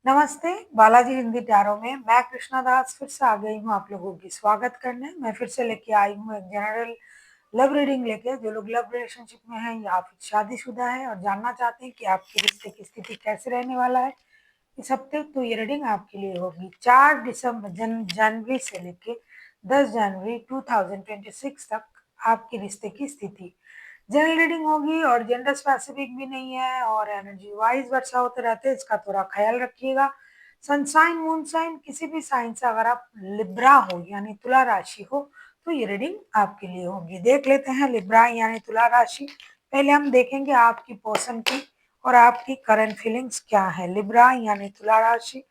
नमस्ते, बालाजी हिंदी टैरो में मैं कृष्णा दास फिर से आ गई हूँ आप लोगों की स्वागत करने। मैं फिर से लेके आई हूँ एक जनरल लव रीडिंग लेके। जो लोग लव रिलेशनशिप में हैं या फिर शादीशुदा है और जानना चाहते हैं कि आपके रिश्ते की स्थिति कैसे रहने वाला है इस हफ्ते, तो ये रीडिंग आपके लिए होगी 4 दिसंबर जनवरी से लेके 10 जनवरी 2026 तक आपके रिश्ते की स्थिति। जनरल रीडिंग होगी और जेंडर स्पेसिफिक भी नहीं है और एनर्जी वाइज वर्षा होते रहते हैं, इसका थोड़ा ख्याल रखिएगा। सनसाइन मून साइन किसी भी साइन से अगर आप लिब्रा हो यानी तुला राशि हो तो ये रीडिंग आपके लिए होगी। देख लेते हैं लिब्रा यानी तुला राशि। पहले हम देखेंगे आपकी पर्सन की और आपकी करंट फीलिंग्स क्या है। लिब्रा यानी तुला राशि,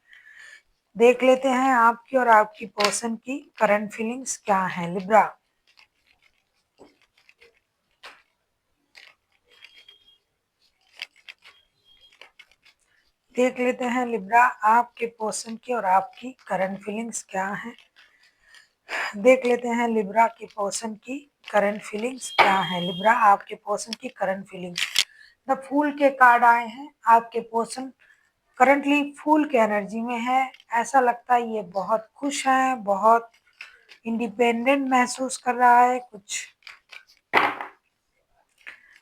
देख लेते हैं आपकी और आपकी पर्सन की करंट फीलिंग्स क्या है। लिब्रा, देख लेते हैं लिब्रा आपके पर्सन की और आपकी करंट फीलिंग्स क्या है। देख लेते हैं लिब्रा के पर्सन की करंट फीलिंग्स क्या है। लिब्रा आपके पर्सन की करंट फीलिंग्स, द फूल के कार्ड आए हैं। आपके पर्सन करंटली फूल के एनर्जी में है। ऐसा लगता है ये बहुत खुश है, बहुत इंडिपेंडेंट महसूस कर रहा है। कुछ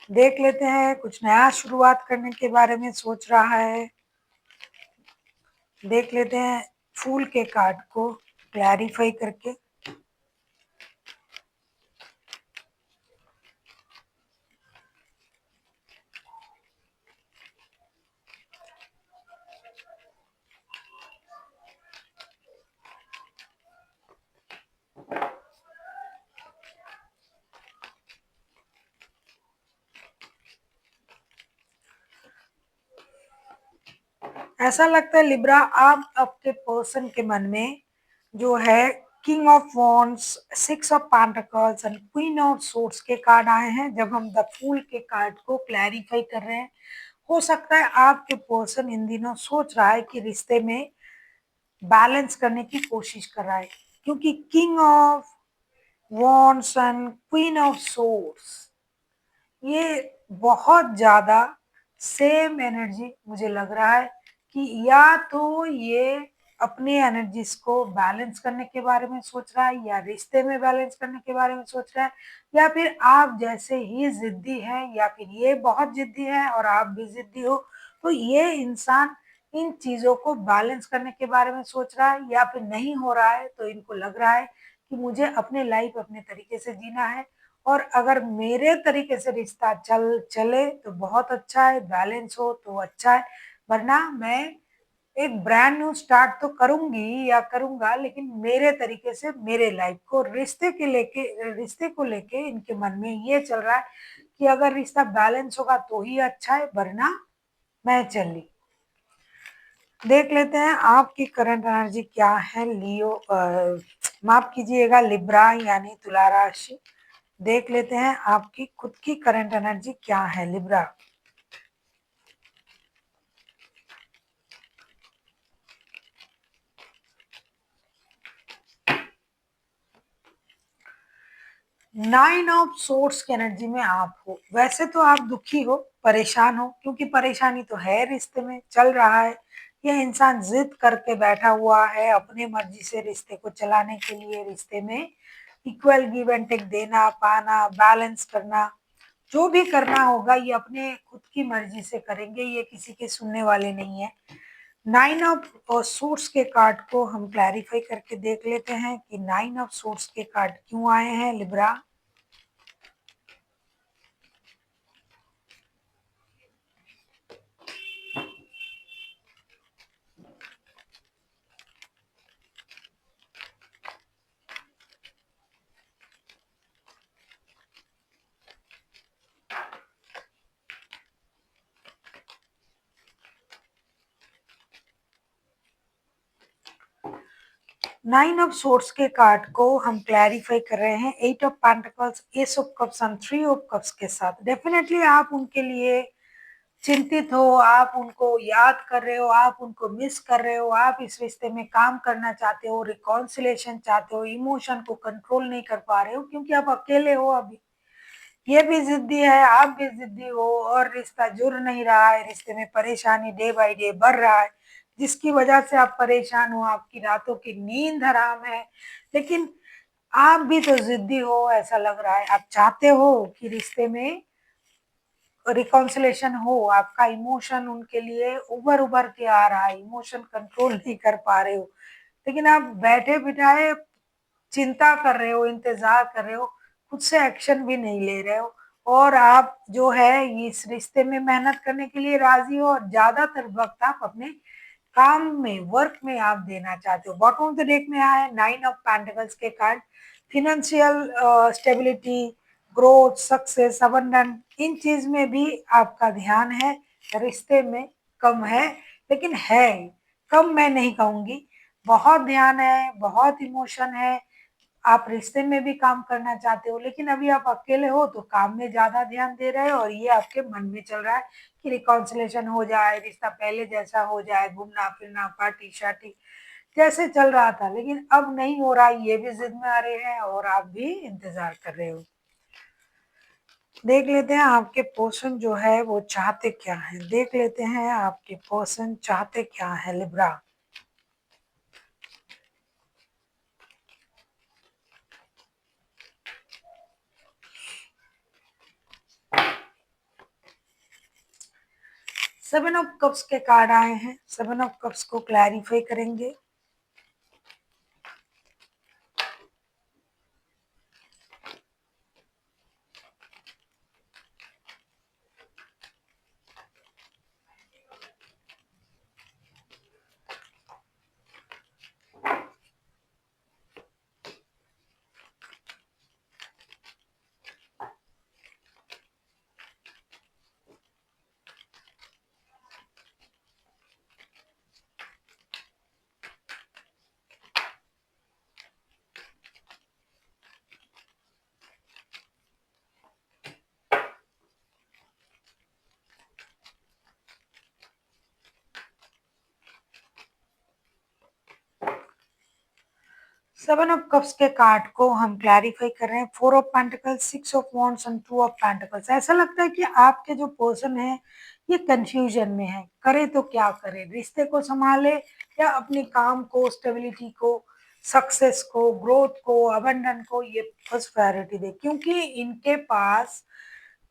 देख लेते हैं, कुछ नया शुरुआत करने के बारे में सोच रहा है। देख लेते हैं फूल के कार्ड को क्लैरिफाई करके। ऐसा लगता है लिब्रा आप आपके पर्सन के मन में जो है king of wands, six of pentacles and queen of swords के कार्ड आए हैं। जब हम द फूल के कार्ड को क्लैरिफाई कर रहे हैं, हो सकता है आपके पर्सन इन दिनों सोच रहा है कि रिश्ते में बैलेंस करने की कोशिश कर रहा है, क्योंकि king of wands and queen of swords ये बहुत ज़्यादा सेम एनर्जी मुझे लग रहा है कि या तो ये अपने एनर्जीज को बैलेंस करने के बारे में सोच रहा है या रिश्ते में बैलेंस करने के बारे में सोच रहा है, या फिर आप जैसे ही जिद्दी है या फिर ये बहुत जिद्दी है और आप भी जिद्दी हो। तो ये इंसान इन चीज़ों को बैलेंस करने के बारे में सोच रहा है, या फिर नहीं हो रहा है तो इनको लग रहा है कि मुझे अपने लाइफ अपने तरीके से जीना है और अगर मेरे तरीके से रिश्ता चले तो बहुत अच्छा है, बैलेंस हो तो अच्छा है, वरना मैं एक ब्रांड न्यू स्टार्ट तो करूंगी या करूंगा, लेकिन मेरे तरीके से मेरे लाइफ को रिश्ते को लेके इनके मन में ये चल रहा है कि अगर रिश्ता बैलेंस होगा तो ही अच्छा है, वरना मैं चली। देख लेते हैं आपकी करंट एनर्जी क्या है। लियो माफ कीजिएगा, लिब्रा यानी तुला राशि। देख लेते हैं आपकी खुद की करंट एनर्जी क्या है। लिब्रा, 9 ऑफ सोर्स की एनर्जी में आप हो। वैसे तो आप दुखी हो, परेशान हो, क्योंकि परेशानी तो है, रिश्ते में चल रहा है। यह इंसान जिद करके बैठा हुआ है अपने मर्जी से रिश्ते को चलाने के लिए। रिश्ते में इक्वल गिव एंड टेक, देना पाना, बैलेंस करना, जो भी करना होगा ये अपने खुद की मर्जी से करेंगे, ये किसी के सुनने वाले नहीं है। 9 ऑफ सूट्स के कार्ड को हम क्लैरिफाई करके देख लेते हैं कि 9 ऑफ सूट्स के कार्ड क्यों आए हैं। लिब्रा, 9 ऑफ सोर्स के कार्ड को हम क्लैरिफाई कर रहे हैं 8 of pentacles, S of cups and 3 of cups के साथ। डेफिनेटली आप उनके लिए चिंतित हो, आप उनको याद कर रहे हो, आप उनको मिस कर रहे हो, आप इस रिश्ते में काम करना चाहते हो, रिकॉन्सिलेशन चाहते हो, इमोशन को कंट्रोल नहीं कर पा रहे हो क्योंकि आप अकेले हो अभी। ये भी जिद्दी है, आप भी जिद्दी हो और रिश्ता जुड़ नहीं रहा है, रिश्ते में परेशानी डे बाय डे बढ़ रहा है। जिसकी वजह से आप परेशान हो, आपकी रातों की नींद हराम है। लेकिन आप भी तो ज़िद्दी हो ऐसा लग रहा है, आप चाहते हो कि रिश्ते में रिकॉन्सिलेशन हो, आपका इमोशन उनके लिए उभर-उभर के आ रहा है, इमोशन कंट्रोल नहीं कर पा रहे हो। लेकिन आप बैठे-बिठाए चिंता कर रहे हो, इंतज़ार कर रहे हो, खुद से एक्शन भी नहीं ले रहे हो और आप जो है इस रिश्ते में मेहनत करने के लिए राज़ी हो और ज़्यादातर वक़्त आप अपने काम में, वर्क में आप देना चाहते हो। बॉटम ऑफ द डेक में आया है 9 ऑफ पेंटिकल्स के card, financial stability, growth, success, abundance इन चीज़ में भी आपका ध्यान है, रिश्ते में कम है, लेकिन है, कम मैं नहीं कहूँगी, बहुत ध्यान है, बहुत इमोशन है, आप रिश्ते में भी काम करना चाहते हो, लेकिन अभी आप अकेले हो तो काम में ज़्यादा ध्यान दे रहे हो और ये आपके मन में चल रहा है कि रिकॉन्सिलेशन हो जाए, रिश्ता पहले जैसा हो जाए, घूमना-फिरना, पार्टी-शार्टी जैसे चल रहा था, लेकिन अब नहीं हो रहा, ये भी ज़िद में आ रहे हैं और आप भी इंतज़ार कर रहे हो। देख लेते हैं आपके पर्सन जो है वो चाहते क्या हैं? देख लेते हैं आपके पर्सन चाहते क्या हैं लिब्रा? सेवन ऑफ कप्स के कार्ड आए हैं, सेवन ऑफ कप्स को क्लैरिफाई करेंगे। सेवन ऑफ कप्स के कार्ड को हम क्लैरिफाई कर रहे हैं, four of pentacles, six of wands and two of pentacles. ऐसा लगता है कि आपके जो पर्सन है ये कंफ्यूजन में है, करे तो क्या करे, रिश्ते को संभाले या अपने काम को, स्टेबिलिटी को, सक्सेस को, ग्रोथ को, अबंडन को ये फर्स्ट प्रायोरिटी दे, क्योंकि इनके पास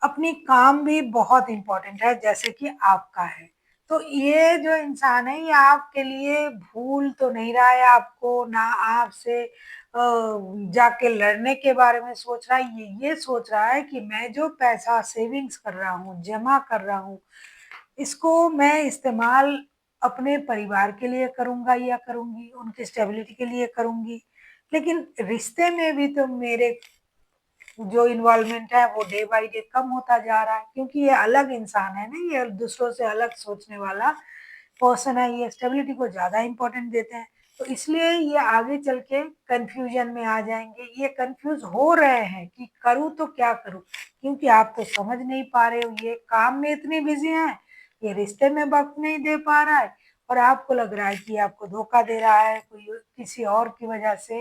अपनी काम भी बहुत इम्पोर्टेंट है जैसे कि आपका है। तो ये जो इंसान है ये आपके लिए भूल तो नहीं रहा है आपको, ना आपसे जाके लड़ने के बारे में सोच रहा है, ये सोच रहा है कि मैं जो पैसा सेविंग्स कर रहा हूँ, जमा कर रहा हूँ, इसको मैं इस्तेमाल अपने परिवार के लिए करूँगा या करूँगी, उनकी स्टेबिलिटी के लिए करूँगी। लेकिन रिश्ते में भी तो मेरे जो इन्वॉल्वमेंट है वो डे बाय डे कम होता जा रहा है, क्योंकि ये अलग इंसान है ना, ये दूसरों से अलग सोचने वाला पर्सन है, ये स्टेबिलिटी को ज़्यादा इम्पोर्टेंट देते हैं। तो इसलिए ये आगे चल के कन्फ्यूजन में आ जाएँगे, ये कन्फ्यूज़ हो रहे हैं कि करूँ तो क्या करूँ? क्योंकि आप तो समझ नहीं पा रहे हो, ये काम में इतने बिज़ी हैं, ये रिश्ते में वक़्त नहीं दे पा रहा है और आपको लग रहा है कि आपको धोखा दे रहा है, कोई किसी और की वजह से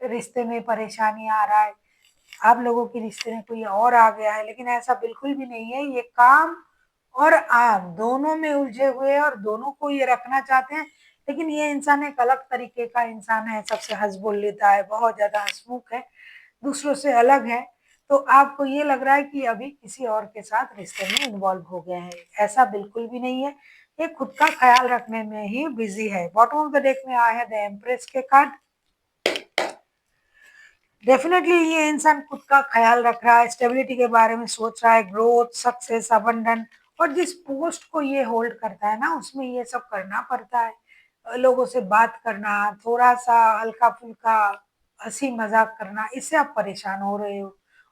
रिश्ते में परेशानी आ रहा है। आप लोगों के रिश्ते में कोई और आ गया है, लेकिन ऐसा बिल्कुल भी नहीं है। ये काम और आप दोनों में उलझे हुए हैं और दोनों को ये रखना चाहते हैं, लेकिन ये इंसान एक अलग तरीके का इंसान है, सबसे हँस बोल लेता है, बहुत ज़्यादा हँसमुख है, दूसरों से अलग है। तो आपको ये लग रहा है कि अभी किसी और के साथ रिश्ते में इन्वॉल्व हो गए हैं, ऐसा बिल्कुल भी नहीं है। ये खुद का ख़्याल रखने में ही बिज़ी है। बॉटम ऑफ द डेक में आए हैं द एम्प्रेस के कार्ड। डेफिनेटली ये इंसान खुद का ख्याल रख रहा है, स्टेबिलिटी के बारे में सोच रहा है, ग्रोथ, सक्सेस, अबंडन और जिस पोस्ट को ये होल्ड करता है ना, उसमें ये सब करना पड़ता है। लोगों से बात करना, थोड़ा-सा हल्का-फुल्का हँसी-मज़ाक करना, इससे आप परेशान हो रहे हो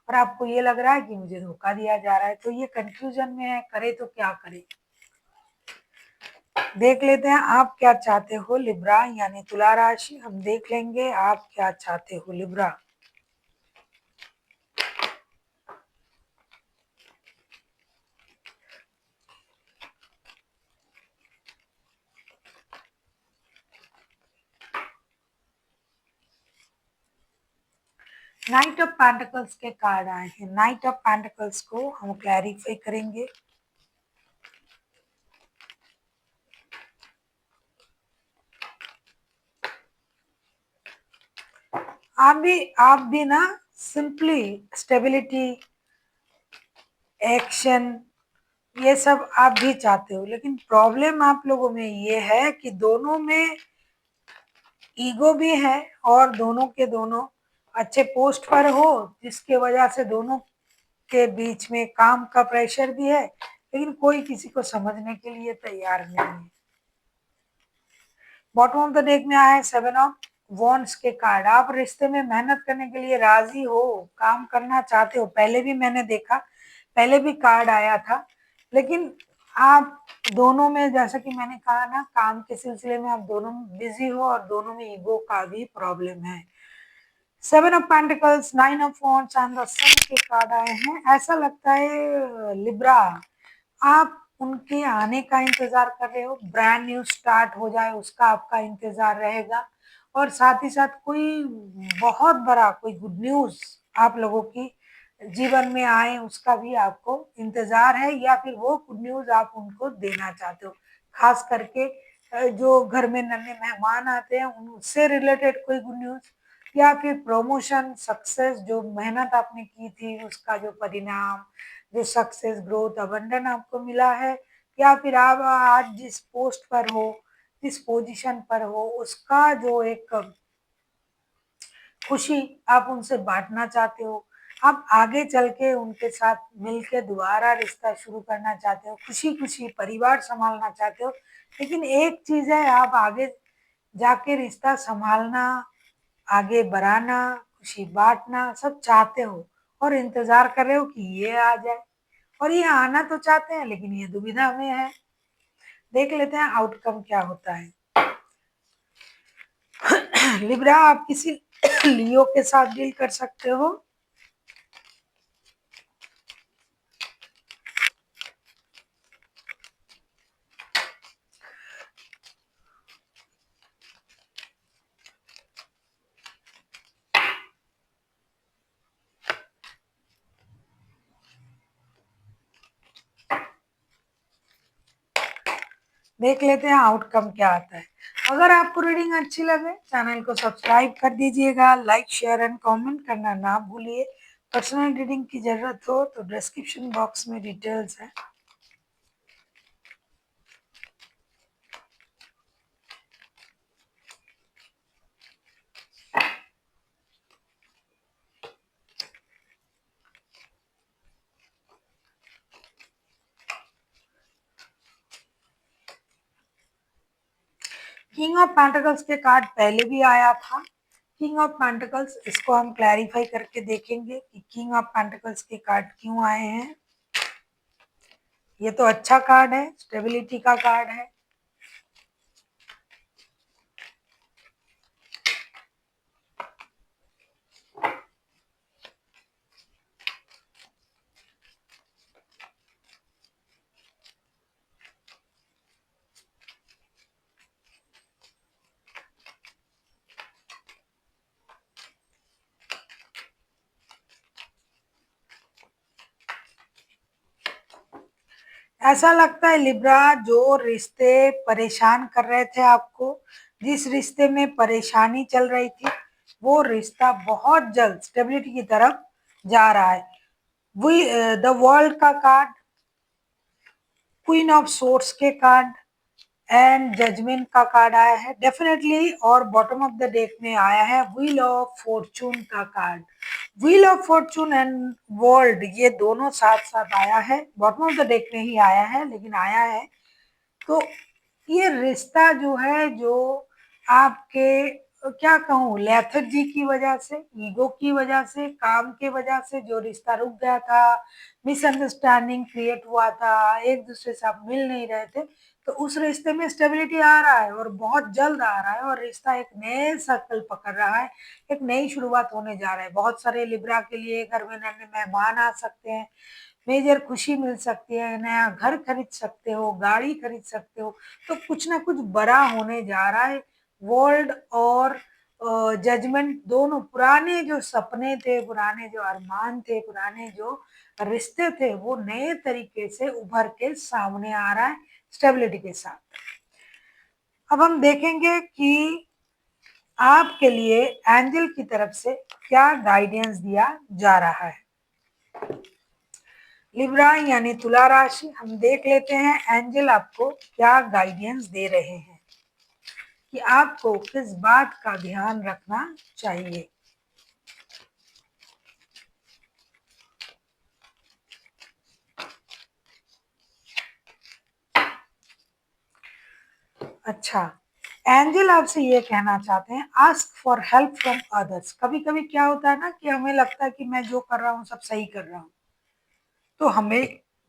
और आपको ये लग रहा है कि मुझे धोखा दिया जा रहा है, तो ये कन्फ्यूज़न में है, करे तो क्या करे? देख लेते हैं आप क्या चाहते हो लिब्रा यानी तुला राशि, हम देख लेंगे आप क्या चाहते हो लिब्रा। नाइट ऑफ पेंटिकल्स के कार्ड आए हैं, नाइट ऑफ पेंटिकल्स को हम क्लैरिफाई करेंगे। आप भी ना सिंपली स्टेबिलिटी, एक्शन, ये सब आप भी चाहते हो, लेकिन प्रॉब्लम आप लोगों में ये है कि दोनों में ईगो भी है और दोनों के दोनों अच्छे पोस्ट पर हो, जिसके वजह से दोनों के बीच में काम का प्रेशर भी है, लेकिन कोई किसी को समझने के लिए तैयार नहीं है। बॉटम ऑफ द डेक में आया है 7 ऑफ वॉन्ड्स के कार्ड। आप रिश्ते में मेहनत करने के लिए राजी हो, काम करना चाहते हो। पहले भी मैंने देखा, पहले भी कार्ड आया था, लेकिन आप दोनों में, जैसा कि मैंने कहा ना, काम के सिलसिले में आप दोनों बिजी हो और दोनों में ईगो का भी प्रॉब्लम है। 7 of pentacles, 9 of wands and the sun के कार्ड आए हैं। ऐसा लगता है लिब्रा, आप उनके आने का इंतजार कर रहे हो, ब्रांड न्यू स्टार्ट हो जाए उसका आपका इंतजार रहेगा, और साथ ही साथ कोई बहुत बड़ा कोई गुड न्यूज आप लोगों की जीवन में आए उसका भी आपको इंतजार है, या फिर वो गुड न्यूज आप उनको देना चाहते हो। खास करके जो घर में नन्हे मेहमान आते हैं उनसे रिलेटेड कोई गुड न्यूज, या फिर प्रमोशन सक्सेस, जो मेहनत आपने की थी उसका जो परिणाम, जो सक्सेस ग्रोथ अबंडन आपको मिला है, या फिर आप आज जिस पोस्ट पर हो, जिस पोजीशन पर हो, उसका जो एक खुशी आप उनसे बांटना चाहते हो। आप आगे चल के उनके साथ मिलके दोबारा रिश्ता शुरू करना चाहते हो, खुशी खुशी परिवार संभालना चाहते हो, लेकिन एक चीज है, आप आगे जाके रिश्ता संभालना, आगे बढ़ाना, खुशी बांटना सब चाहते हो और इंतजार कर रहे हो कि ये आ जाए, और ये आना तो चाहते हैं लेकिन ये दुविधा में है। देख लेते हैं आउटकम क्या होता है। लिब्रा, आप किसी लियो के साथ डील कर सकते हो। देख लेते हैं आउटकम क्या आता है। अगर आपको रीडिंग अच्छी लगे चैनल को सब्सक्राइब कर दीजिएगा, लाइक शेयर एंड कमेंट करना ना भूलिए। पर्सनल रीडिंग की जरूरत हो तो डिस्क्रिप्शन बॉक्स में डिटेल्स है। किंग ऑफ पेंटिकल्स के कार्ड पहले भी आया था। किंग ऑफ पेंटिकल्स, इसको हम क्लैरिफाई करके देखेंगे कि किंग ऑफ पेंटिकल्स के कार्ड क्यों आए हैं। ये तो अच्छा कार्ड है, स्टेबिलिटी का कार्ड है। ऐसा लगता है लिब्रा, जो रिश्ते परेशान कर रहे थे आपको, जिस रिश्ते में परेशानी चल रही थी, वो रिश्ता बहुत जल्द स्टेबिलिटी की तरफ जा रहा है। वी द वर्ल्ड का कार्ड, क्वीन ऑफ सोर्स के कार्ड एंड जजमेंट का कार्ड आया है डेफिनेटली, और बॉटम ऑफ द डेक में आया है व्हील ऑफ फॉर्चून का card. Wheel of Fortune and world, ये दोनों साथ साथ आया है, बॉटम ऑफ द डेक में ही आया है लेकिन आया है। तो ये रिश्ता जो है, जो आपके क्या कहूँ, लेथर्जी की वजह से, ईगो की वजह से, काम के वजह से जो रिश्ता रुक गया था, मिसअंडरस्टैंडिंग क्रिएट हुआ था, एक दूसरे से आप मिल नहीं रहे थे, तो उस रिश्ते में स्टेबिलिटी आ रहा है और बहुत जल्द आ रहा है, और रिश्ता एक नए सर्कल पकड़ रहा है, एक नई शुरुआत होने जा रहा है। बहुत सारे लिब्रा के लिए घर में नए मेहमान आ सकते हैं, मेजर खुशी मिल सकती है, नया घर खरीद सकते हो, गाड़ी खरीद सकते हो, तो कुछ ना कुछ बड़ा होने जा रहा है। वर्ल्ड और जजमेंट दोनों, पुराने जो सपने थे, पुराने जो अरमान थे, पुराने जो रिश्ते थे, वो नए तरीके से उभर के सामने आ रहा है स्टेबिलिटी के साथ। अब हम देखेंगे कि आपके लिए एंजल की तरफ से क्या गाइडेंस दिया जा रहा है। लिब्रा यानी तुला राशि, हम देख लेते हैं एंजल आपको क्या गाइडेंस दे रहे हैं कि आपको किस बात का ध्यान रखना चाहिए। अच्छा, एंजल आपसे ये कहना चाहते हैं ask for help from others. कभी कभी क्या होता है ना कि हमें लगता है कि मैं जो कर रहा हूँ सब सही कर रहा हूँ, तो हमें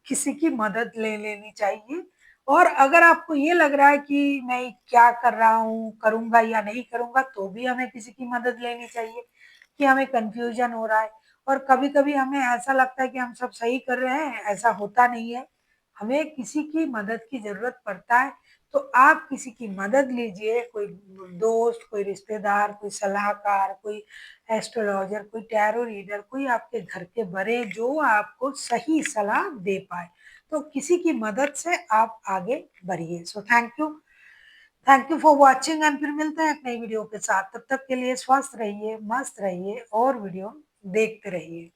किसी की मदद ले लेनी चाहिए। और अगर आपको ये लग रहा है कि मैं क्या कर रहा हूँ, करूँगा या नहीं करूँगा, तो भी हमें किसी की मदद लेनी चाहिए कि हमें कन्फ्यूजन हो रहा है। और कभी-कभी हमें ऐसा लगता है कि हम सब सही कर रहे हैं, ऐसा होता नहीं है। हमें किसी की मदद की ज़रूरत पड़ता है, तो आप किसी की मदद लीजिए, कोई दोस्त, कोई रिश्तेदार, कोई सलाहकार, कोई एस्ट्रोलॉजर, कोई टैरो रीडर, कोई आपके घर के बड़े जो आपको सही सलाह दे पाए, तो किसी की मदद से आप आगे बढ़िए। So thank you for watching and फिर मिलते हैं एक नई वीडियो के साथ। तब तक के लिए स्वस्थ रहिए, मस्त रहिए और वीडियो देखते रहिए।